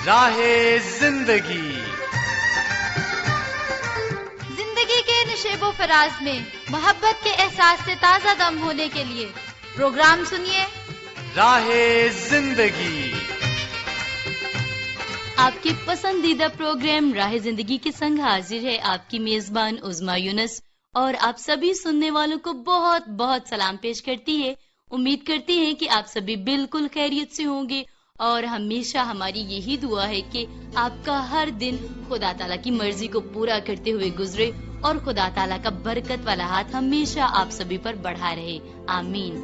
راہ زندگی زندگی کے نشیب و فراز میں محبت کے احساس سے تازہ دم ہونے کے لیے پروگرام سنیے راہ زندگی۔ آپ کی پسندیدہ پروگرام راہ زندگی کے سنگ حاضر ہے آپ کی میزبان عظمیٰ یونس، اور آپ سبھی سننے والوں کو بہت بہت سلام پیش کرتی ہے۔ امید کرتی ہیں کہ آپ سبھی بالکل خیریت سے ہوں گے، اور ہمیشہ ہماری یہی دعا ہے کہ آپ کا ہر دن خدا تعالیٰ کی مرضی کو پورا کرتے ہوئے گزرے، اور خدا تعالیٰ کا برکت والا ہاتھ ہمیشہ آپ سبھی پر بڑھا رہے، آمین۔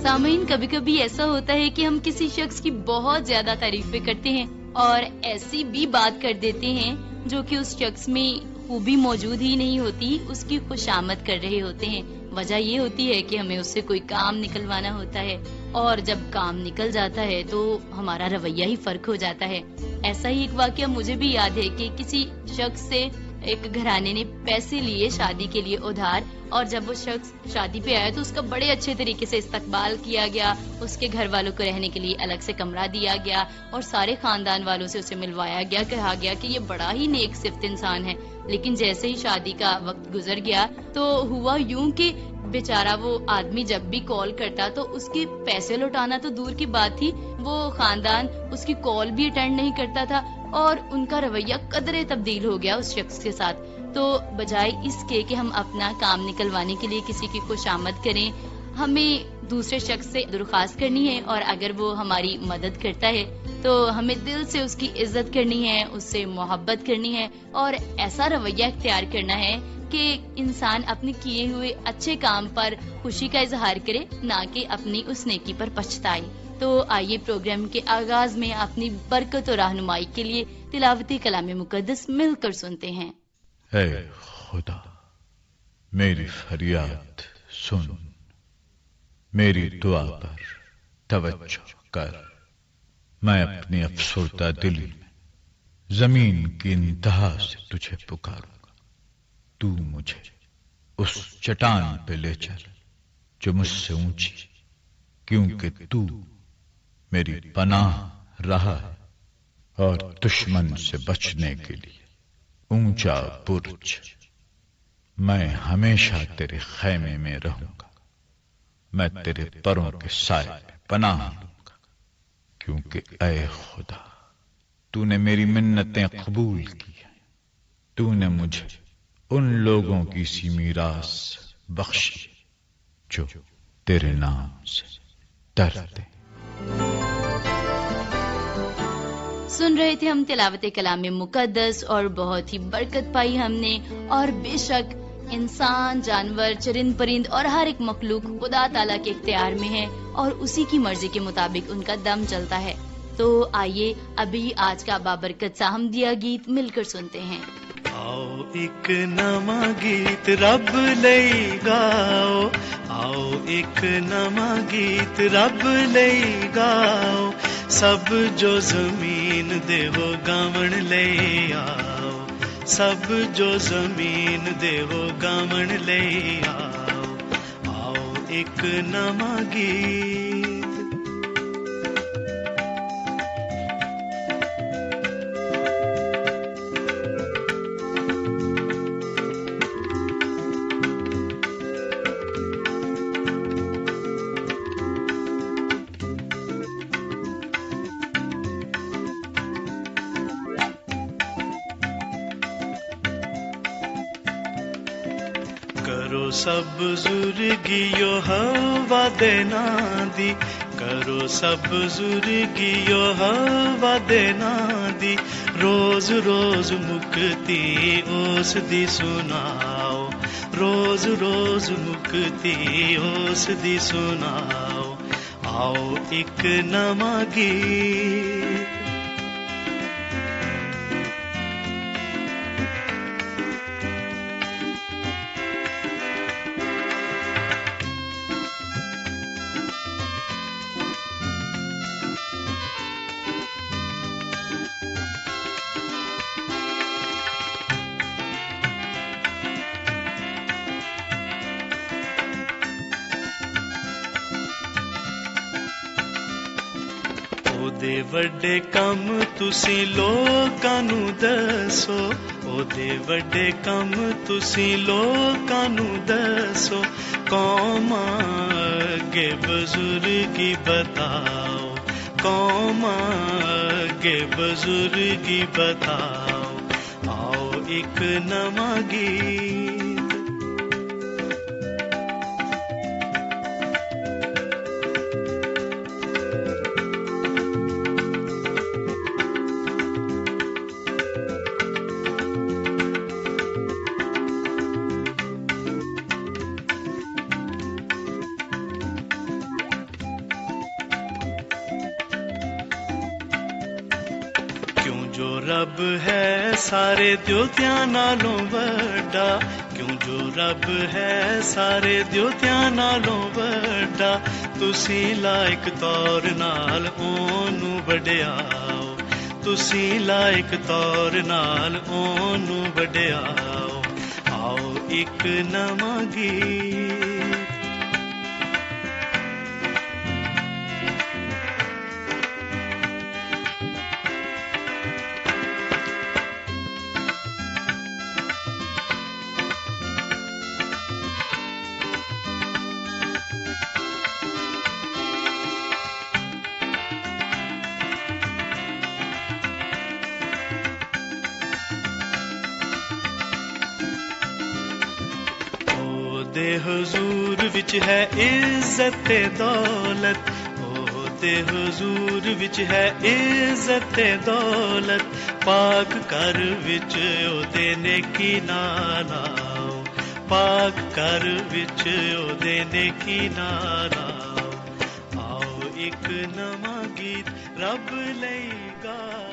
سامعین، کبھی کبھی ایسا ہوتا ہے کہ ہم کسی شخص کی بہت زیادہ تعریفیں کرتے ہیں اور ایسی بھی بات کر دیتے ہیں جو کہ اس شخص میں خوبی موجود ہی نہیں ہوتی، اس کی خوشامد کر رہے ہوتے ہیں۔ وجہ یہ ہوتی ہے کہ ہمیں اس سے کوئی کام نکلوانا ہوتا ہے، اور جب کام نکل جاتا ہے تو ہمارا رویہ ہی فرق ہو جاتا ہے۔ ایسا ہی ایک واقعہ مجھے بھی یاد ہے کہ کسی شخص سے ایک گھرانے نے پیسے لیے شادی کے لیے ادھار، اور جب وہ شخص شادی پہ آیا تو اس کا بڑے اچھے طریقے سے استقبال کیا گیا، اس کے گھر والوں کو رہنے کے لیے الگ سے کمرہ دیا گیا، اور سارے خاندان والوں سے اسے ملوایا گیا، کہا گیا کہ یہ بڑا ہی نیک صفت انسان ہے۔ لیکن جیسے ہی شادی کا وقت گزر گیا تو ہوا یوں کہ بیچارہ وہ آدمی جب بھی کال کرتا تو اس کے پیسے لوٹانا تو دور کی بات تھی، وہ خاندان اس کی کال بھی اٹینڈ نہیں کرتا تھا، اور ان کا رویہ قدرے تبدیل ہو گیا اس شخص کے ساتھ۔ تو بجائے اس کے کہ ہم اپنا کام نکلوانے کے لیے کسی کی خوشامد کریں، ہمیں دوسرے شخص سے درخواست کرنی ہے، اور اگر وہ ہماری مدد کرتا ہے تو ہمیں دل سے اس کی عزت کرنی ہے، اس سے محبت کرنی ہے، اور ایسا رویہ اختیار کرنا ہے کہ انسان اپنے کیے ہوئے اچھے کام پر خوشی کا اظہار کرے، نہ کہ اپنی اس نیکی پر پچھتائے۔ تو آئیے پروگرام کے آغاز میں اپنی برکت و رہنمائی کے لیے تلاوت کلام مقدس مل کر سنتے ہیں۔ اے خدا، میری فریاد سن، میری دعا پر توجہ کر۔ میں اپنی افسردہ دلی میں زمین کی انتہا سے تجھے پکاروں گا۔ تو مجھے اس چٹان پہ لے چل جو مجھ سے اونچی، کیونکہ تو میری پناہ رہا ہے، اور دشمن سے بچنے کے لیے اونچا برج۔ میں ہمیشہ تیرے خیمے میں رہوں گا، میں تیرے پروں کے سائے میں پناہ لوں گا، کیونکہ اے خدا، تو نے میری منتیں قبول کی ہیں، تو نے مجھے ان لوگوں کی سی میراث بخشی جو تیرے نام سے ڈرتے۔ سن رہے تھے ہم تلاوت کلام مقدس، اور بہت ہی برکت پائی ہم نے۔ اور بے شک انسان، جانور، چرند پرند اور ہر ایک مخلوق خدا تعالیٰ کے اختیار میں ہے، اور اسی کی مرضی کے مطابق ان کا دم چلتا ہے۔ تو آئیے ابھی آج کا بابرکت سا حمدیہ گیت مل کر سنتے ہیں۔ آؤ ایک نواں گیت رب لئی گاؤ، آؤ ایک نواں گیت رب لئی گاؤ، سب جو زمین دے وہ گاون لئی آؤ، سب جو زمین دے وہ گاون لئی آؤ، آؤ ایک نواں گیت۔ کرو سب بزرگیو ہوا دینا دی، کرو سب بزرگیو ہوا دینا دی، روز روز مکتی اس دی سناؤ، روز روز مکتی اس دی سناؤ، آؤ ایک نواں گیت۔ ਉਹਦੇ ਵੱਡੇ ਕੰਮ ਤੁਸੀਂ ਲੋਕਾਂ ਨੂੰ ਦੱਸੋ, ਉਹਦੇ ਵੱਡੇ ਕੰਮ ਤੁਸੀਂ ਲੋਕਾਂ ਨੂੰ ਦੱਸੋ, ਕੌਮਾਂ ਅੱਗੇ ਬਜ਼ੁਰਗੀ ਬਤਾਓ, ਕੌਮਾਂ ਅੱਗੇ ਬਜ਼ੁਰਗੀ ਬਤਾਓ, ਆਓ ਇੱਕ ਨਵਾਂ ਗੀਤ। ਰੱਬ ਹੈ ਸਾਰੇ ਦਿਉਤਿਆਂ ਨਾਲੋਂ ਵੱਡਾ, ਕਿਉਂ ਜੋ ਰੱਬ ਹੈ ਸਾਰੇ ਦਿਉਤਿਆਂ ਨਾਲੋਂ ਵੱਡਾ, ਤੁਸੀਂ ਲਾਇਕ ਤੌਰ ਨਾਲ ਉਹਨੂੰ ਵਡਿਆਓ, ਤੁਸੀਂ ਲਾਇਕ ਤੌਰ ਨਾਲ ਉਹਨੂੰ ਵਡਿਆਓ, ਆਓ ਇੱਕ ਨਵਾਂ ਗੀਤ। ਉਹਦੇ ਹਜ਼ੂਰ ਵਿੱਚ ਹੈ ਇੱਜ਼ਤ ਤੇ ਦੌਲਤ, ਉਹਦੇ ਹਜ਼ੂਰ ਵਿੱਚ ਹੈ ਇੱਜ਼ਤ ਤੇ ਦੌਲਤ, ਪਾਕ ਘਰ ਵਿੱਚ ਉਹਦੇ ਨੇਕੀ ਨਾਲ ਆਓ, ਪਾਕ ਘਰ ਵਿੱਚ ਉਹਦੇ ਨੇਕੀ ਨਾਲ ਆਓ, ਆਓ ਇੱਕ ਨਵਾਂ ਗੀਤ ਰੱਬ ਲਈ ਗਾਓ।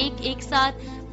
117,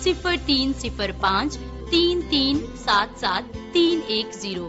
0305 3377 310।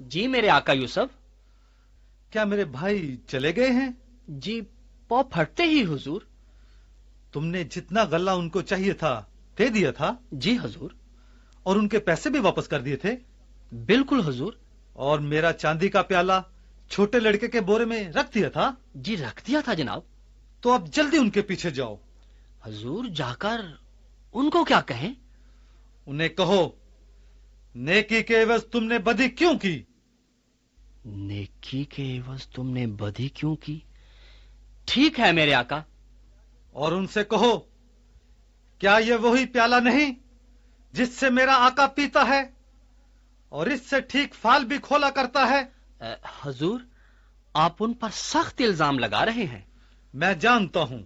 جی میرے آقا یوسف. کیا میرے بھائی چلے گئے ہیں؟ جی پاؤ پھٹتے ہی حضور. تم نے جتنا غلہ ان کو چاہیے تھا دے دیا تھا؟ جی حضور. اور ان کے پیسے بھی واپس کر دیے تھے؟ بالکل حضور. اور میرا چاندی کا پیالہ چھوٹے لڑکے کے بورے میں رکھ دیا تھا؟ جی رکھ دیا تھا جناب. تو اب جلدی ان کے پیچھے جاؤ. حضور جا کر ان کو کیا کہیں؟ انہیں کہو نیکی کے عوض تم نے بدی کیوں کی؟ نیکی کے عوض تم نے بدی کیوں کی؟ ٹھیک ہے میرے آقا. اور ان سے کہو کیا یہ وہی پیالہ نہیں جس سے میرا آقا پیتا ہے اور اس سے ٹھیک فال بھی کھولا کرتا ہے؟ حضور آپ ان پر سخت الزام لگا رہے ہیں. میں جانتا ہوں.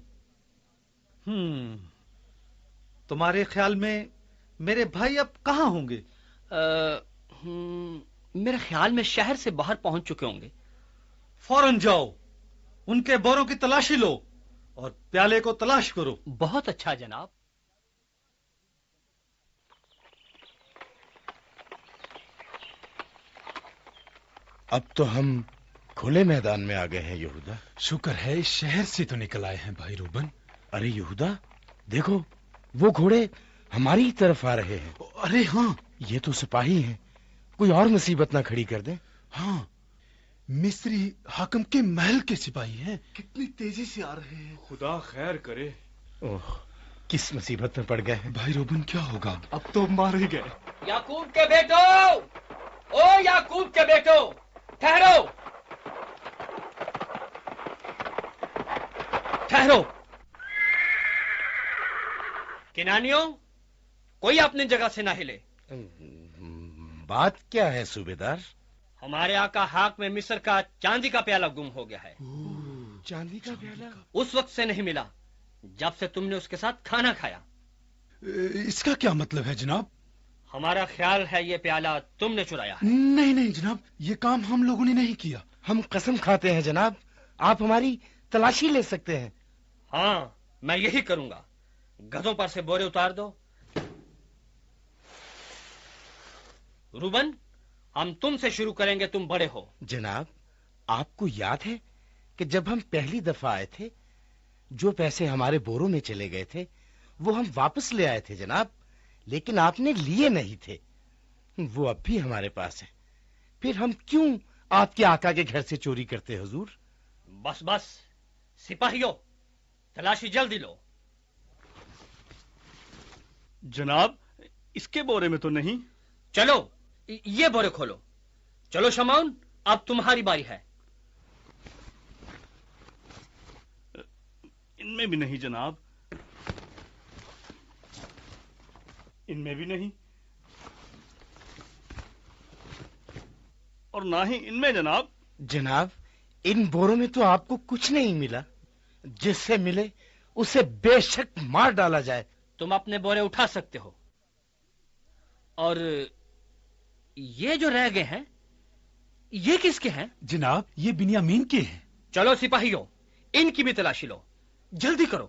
تمہارے خیال میں میرے بھائی اب کہاں ہوں گے؟ میرے خیال میں شہر سے باہر پہنچ چکے ہوں گے. فوراً جاؤ ان کے بوروں کی تلاشی لو اور پیالے کو تلاش کرو. بہت اچھا جناب. اب تو ہم کھلے میدان میں آ گئے ہیں یہودا. شکر ہے اس شہر سے تو نکل آئے ہیں بھائی روبن. ارے یہودا دیکھو وہ گھوڑے ہماری طرف آ رہے ہیں. ارے ہاں یہ تو سپاہی ہیں. کوئی اور مصیبت نہ کھڑی کر دیں. ہاں مصری حاکم کے محل کے سپاہی ہیں. کتنی تیزی سے آ رہے ہیں. خدا خیر کرے. اوہ کس مصیبت میں پڑ گئے ہیں. بھائی روبن کیا ہوگا؟ اب تو مار ہی گئے. یعقوب کے بیٹو، او یعقوب کے بیٹو ٹھہرو ٹھہرو. کنانیوں کوئی اپنی جگہ سے نہ ہلے. بات کیا ہے صوبیدار؟ ہمارے آقا حاک میں مصر کا چاندی کا پیالہ گم ہو گیا ہے. چاندی کا پیالہ؟ اس وقت سے نہیں ملا جب سے تم نے اس کے ساتھ کھانا کھایا. اس کا کیا مطلب ہے جناب؟ ہمارا خیال ہے یہ پیالہ تم نے چرایا ہے. نہیں نہیں جناب، یہ کام ہم لوگوں نے نہیں کیا. ہم قسم کھاتے ہیں جناب، آپ ہماری تلاشی لے سکتے ہیں. ہاں میں یہی کروں گا. گدھوں پر سے بورے اتار دو. روبن ہم تم سے شروع کریں گے، تم بڑے ہو. جناب آپ کو یاد ہے کہ جب ہم پہلی دفعہ آئے تھے جو پیسے ہمارے بوروں میں چلے گئے تھے وہ ہم واپس لے آئے تھے جناب، لیکن آپ نے لیے نہیں تھے. وہ اب بھی ہمارے پاس ہے. پھر ہم کیوں آپ کے آقا کے گھر سے چوری کرتے حضور؟ بس بس سپاہیوں تلاشی جلدی لو. جناب اس کے بورے میں تو نہیں. چلو یہ بورے کھولو. چلو شمعون اب تمہاری باری ہے. ان میں بھی نہیں جناب. ان میں بھی نہیں اور نہ ہی ان میں جناب. جناب ان بوروں میں تو آپ کو کچھ نہیں ملا. جس سے ملے اسے بے شک مار ڈالا جائے. تم اپنے بورے اٹھا سکتے ہو. اور یہ جو رہ گئے ہیں یہ کس کے ہیں؟ جناب یہ بنیامین کے ہیں. چلو سپاہیوں ان کی بھی تلاشی لو. جلدی کرو.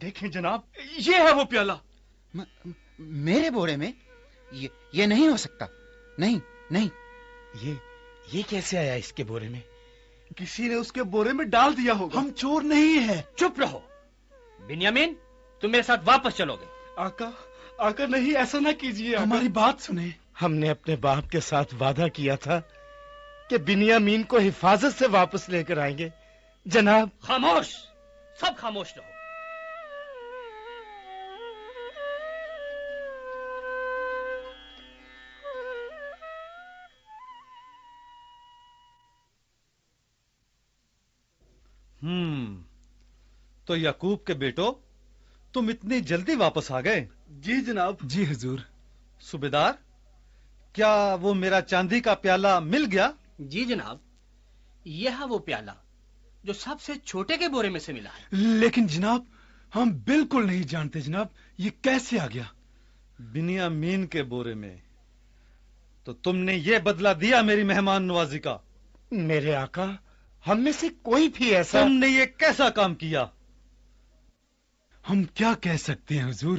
دیکھیں جناب یہ ہے وہ پیالہ. میرے بورے میں یہ نہیں ہو سکتا. نہیں نہیں. یہ کیسے آیا اس کے بورے میں؟ کسی نے اس کے بورے میں ڈال دیا ہوگا. ہم چور نہیں ہیں. چپ رہو. بنیامین تم میرے ساتھ واپس چلو گے. آقا نہیں ایسا نہ کیجیے. ہماری بات سنیں. ہم نے اپنے باپ کے ساتھ وعدہ کیا تھا کہ بنیامین کو حفاظت سے واپس لے کر آئیں گے. جناب خاموش، سب خاموش رہو. تو یعقوب کے بیٹو تم اتنی جلدی واپس آ گئے؟ جی جناب. جی حضور. صوبیدار کیا وہ میرا چاندی کا پیالہ مل گیا؟ جی جناب یہ ہے وہ پیالہ جو سب سے چھوٹے کے بورے میں سے ملا ہے. لیکن جناب ہم بالکل نہیں جانتے جناب یہ کیسے آ گیا. بنیامین کے بورے میں. تو تم نے یہ بدلہ دیا میری مہمان نوازی کا. میرے آقا ہم میں سے کوئی بھی ایسا. تم نے یہ کیسا کام کیا؟ ہم کیا کہہ سکتے ہیں حضور.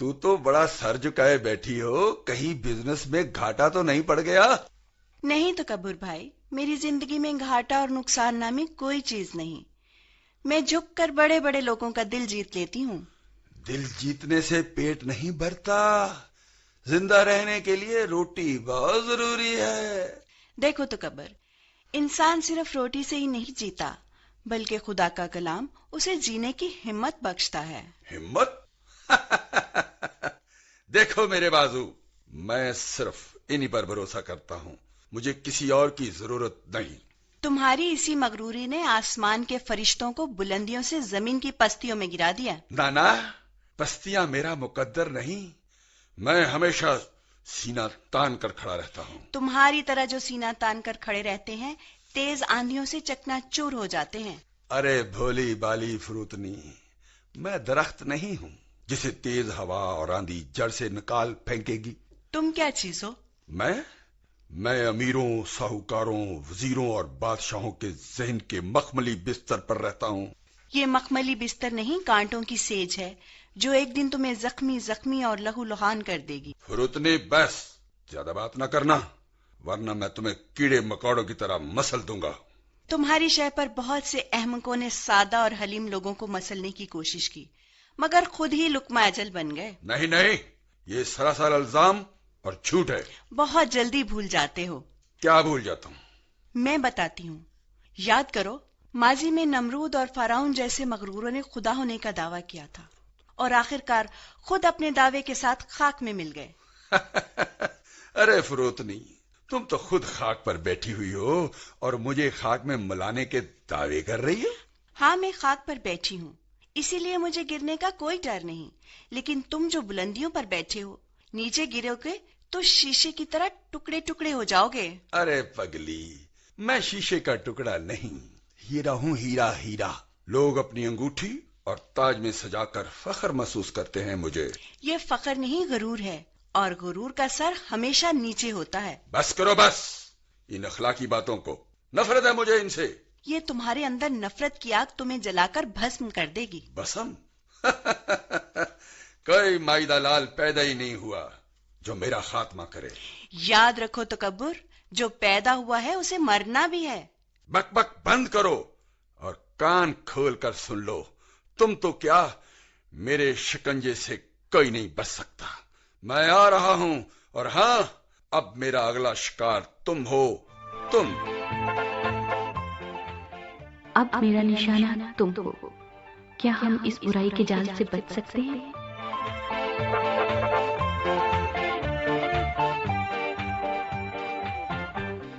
تو تو بڑا سر جھکائے بیٹھی ہو، کہیں بزنس میں گھاٹا تو نہیں پڑ گیا؟ نہیں تکبر بھائی، میری زندگی میں گھاٹا اور نقصان نامی کوئی چیز نہیں. میں جھک کر بڑے بڑے لوگوں کا دل جیت لیتی ہوں. دل جیتنے سے پیٹ نہیں بھرتا، زندہ رہنے کے لیے روٹی بہت ضروری ہے. دیکھو تکبر، انسان صرف روٹی سے ہی نہیں جیتا، بلکہ خدا کا کلام اسے جینے کی ہمت بخشتا ہے. ہمت؟ دیکھو میرے بازو، میں صرف انہی پر بھروسہ کرتا ہوں، مجھے کسی اور کی ضرورت نہیں. تمہاری اسی مغروری نے آسمان کے فرشتوں کو بلندیوں سے زمین کی پستیوں میں گرا دیا. نانا، پستیاں میرا مقدر نہیں، میں ہمیشہ سینہ تان کر کھڑا رہتا ہوں. تمہاری طرح جو سینہ تان کر کھڑے رہتے ہیں تیز آندھیوں سے چکنا چور ہو جاتے ہیں. ارے بھولی بالی فروتنی، میں درخت نہیں ہوں جسے تیز ہوا اور آندھی جڑ سے نکال پھینکے گی. تم کیا چیز ہو؟ میں امیروں، ساہوکاروں، وزیروں اور بادشاہوں کے ذہن کے مخملی بستر پر رہتا ہوں. یہ مخملی بستر نہیں، کانٹوں کی سیج ہے جو ایک دن تمہیں زخمی اور لہو لہان کر دے گی. فروتنی بس، زیادہ بات نہ کرنا ورنہ میں تمہیں کیڑے مکوڑوں کی طرح مسل دوں گا. تمہاری شے پر بہت سے احمقوں نے سادہ اور حلیم لوگوں کو مسلنے کی کوشش کی، مگر خود ہی لقمہ اجل بن گئے. نہیں، یہ سراسر الزام اور جھوٹ ہے. بہت جلدی بھول جاتے ہو. کیا بھول جاتا ہوں؟ میں بتاتی ہوں. یاد کرو، ماضی میں نمرود اور فرعون جیسے مغروروں نے خدا ہونے کا دعویٰ کیا تھا اور آخرکار خود اپنے دعوے کے ساتھ خاک میں مل گئے. ارے فروتنی، تم تو خود خاک پر بیٹھی ہوئی ہو اور مجھے خاک میں ملانے کے دعوے کر رہی ہو. ہاں، میں خاک پر بیٹھی ہوں، اسی لیے مجھے گرنے کا کوئی ڈر نہیں. لیکن تم جو بلندیوں پر بیٹھے ہو، نیچے گرو گے تو شیشے کی طرح ٹکڑے ٹکڑے ہو جاؤ گے. ارے پگلی، میں شیشے کا ٹکڑا نہیں، ہیرا ہوں. ہیرا لوگ اپنی انگوٹھی اور تاج میں سجا کر فخر محسوس کرتے ہیں. مجھے یہ فخر نہیں، غرور ہے، اور غرور کا سر ہمیشہ نیچے ہوتا ہے. بس کرو بس ان اخلاقی باتوں کو، نفرت ہے مجھے ان سے. یہ تمہارے اندر نفرت کی آگ تمہیں جلا کر بھسم کر دے گی. بسم؟ کوئی مائدہ لال پیدا ہی نہیں ہوا جو میرا خاتمہ کرے. یاد رکھو تکبر، جو پیدا ہوا ہے اسے مرنا بھی ہے. بک بک بند کرو اور کان کھول کر سن لو. تم تو کیا، میرے شکنجے سے کوئی نہیں بچ سکتا. میں آ رہا ہوں، اور ہاں، اب میرا اگلا شکار تم ہو. تم اب میرا نشانہ تم ہو. کیا ہم اس برائی کے جال سے بچ سکتے ہیں؟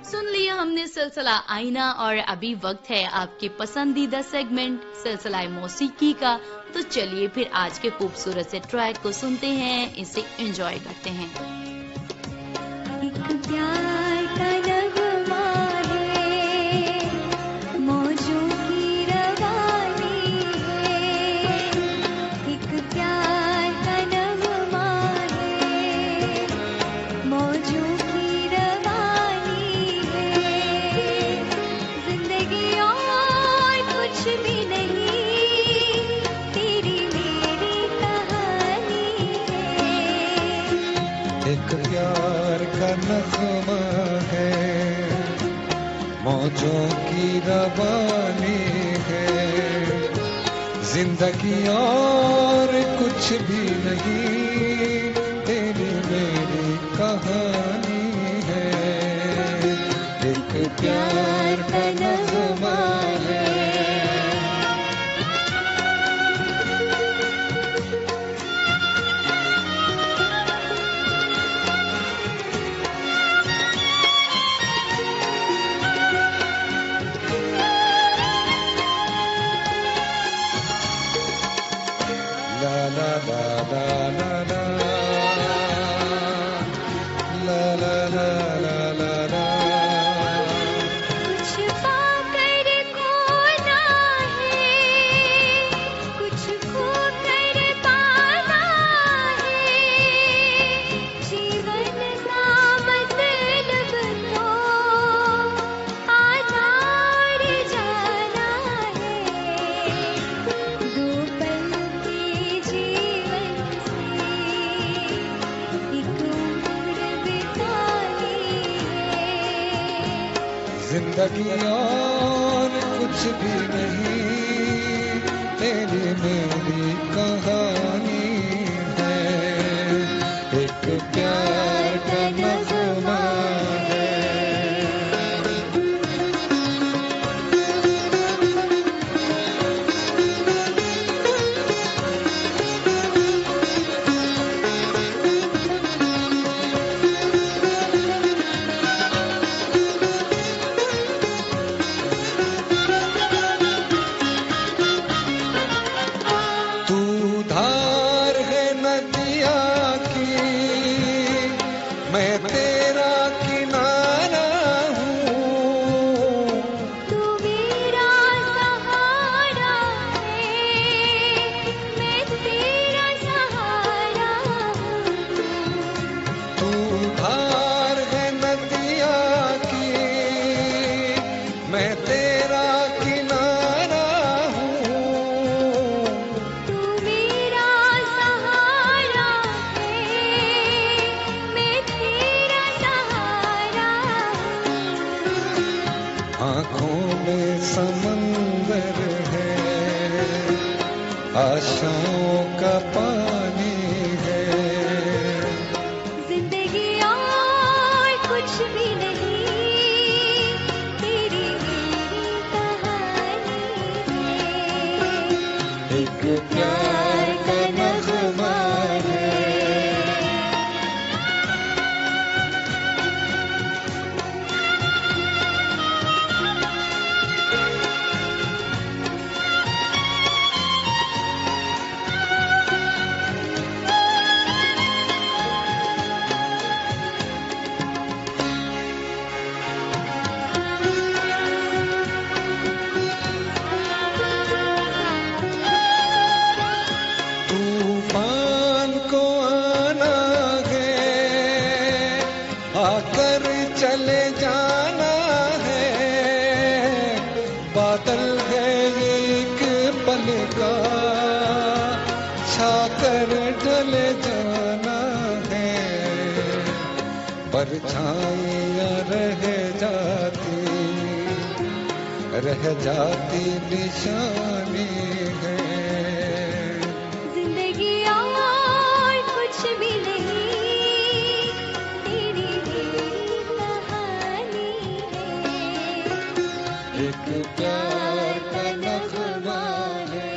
سن لیا ہم نے سلسلہ آئینہ، اور ابھی وقت ہے آپ کے پسندیدہ سیگمنٹ سلسلہ موسیقی کا. تو چلیے پھر آج کے خوبصورت سے ٹریک کو سنتے ہیں، اسے انجوائے کرتے ہیں. ایک پیار کا نغمہ ہے، موجوں کی روانی ہے. ایک پیار کا نغمہ ہے، موجوں کی روانی ہے. زندگی اور کچھ بھی نہیں، ایک پیار کا نغمہ ہے، موجوں کی روانی ہے. زندگی اور کچھ بھی نہیں، تیری میری کہانی ہے. ایک پیار کا نغمہ ہے. La la la la la زندگی اور کچھ بھی نہیں، تیری میری کہانی ہے، ایک پیار کا نغمہ ہے۔ آنکھوں میں سمندر ہے، آشاؤں کا پانی ہے، زندگی اور کچھ بھی نہیں، تیری میری کہانی ہے، ایک پیار کا نغمہ ہے۔ طوفان کو آنا ہے، آ کر چلے جانا ہے، بادل ہے ایک پل کا، چھا کر ڈلے جانا ہے، پرچھائیاں رہ جاتی نشانی ہے، زندگی اور کچھ بھی نہیں، تیری میری کہانی ہے، ایک پیار کا نغمہ ہے۔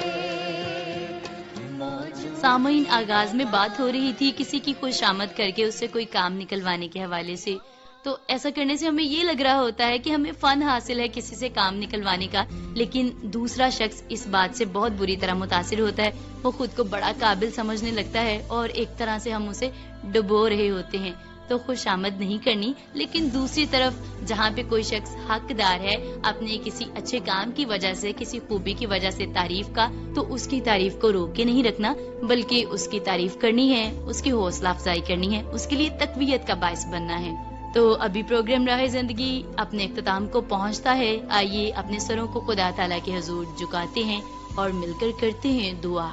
سامعین، آغاز میں بات ہو رہی تھی کسی کی خوشامد کر کے اس سے کوئی کام نکلوانے کے حوالے سے، تو ایسا کرنے سے ہمیں یہ لگ رہا ہوتا ہے کہ ہمیں فن حاصل ہے کسی سے کام نکلوانے کا، لیکن دوسرا شخص اس بات سے بہت بری طرح متاثر ہوتا ہے، وہ خود کو بڑا قابل سمجھنے لگتا ہے اور ایک طرح سے ہم اسے ڈبو رہے ہوتے ہیں۔ تو خوشامد نہیں کرنی، لیکن دوسری طرف جہاں پہ کوئی شخص حقدار ہے اپنے کسی اچھے کام کی وجہ سے، کسی خوبی کی وجہ سے تعریف کا، تو اس کی تعریف کو روک کے نہیں رکھنا، بلکہ اس کی تعریف کرنی ہے، اس کی حوصلہ افزائی کرنی ہے، اس کے لیے تقویت کا باعث بننا ہے۔ تو ابھی پروگرام راہ زندگی اپنے اختتام کو پہنچتا ہے، آئیے اپنے سروں کو خدا تعالیٰ کے حضور جھکاتے ہیں اور مل کر کرتے ہیں دعا۔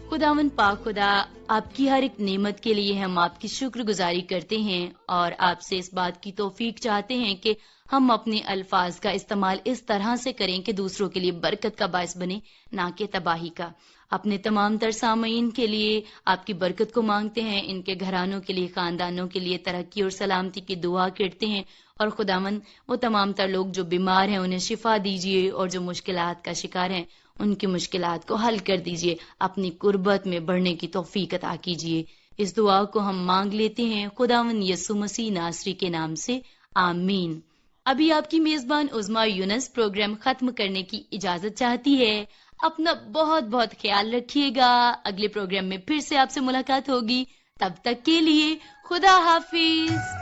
خداوند پاک خدا، آپ کی ہر ایک نعمت کے لیے ہم آپ کی شکر گزاری کرتے ہیں اور آپ سے اس بات کی توفیق چاہتے ہیں کہ ہم اپنے الفاظ کا استعمال اس طرح سے کریں کہ دوسروں کے لیے برکت کا باعث بنے، نہ کہ تباہی کا۔ اپنے تمام تر سامعین کے لیے آپ کی برکت کو مانگتے ہیں، ان کے گھرانوں کے لیے، خاندانوں کے لیے ترقی اور سلامتی کی دعا کرتے ہیں، اور خداوند وہ تمام تر لوگ جو بیمار ہیں انہیں شفا دیجیے، اور جو مشکلات کا شکار ہیں ان کی مشکلات کو حل کر دیجیے، اپنی قربت میں بڑھنے کی توفیق عطا کیجیے۔ اس دعا کو ہم مانگ لیتے ہیں خداوند یسوع مسیح ناصری کے نام سے، آمین۔ ابھی آپ کی میزبان عظمیٰ یونس پروگرام ختم کرنے کی اجازت چاہتی ہے۔ اپنا بہت بہت خیال رکھیے گا، اگلے پروگرام میں پھر سے آپ سے ملاقات ہوگی، تب تک کے لیے خدا حافظ۔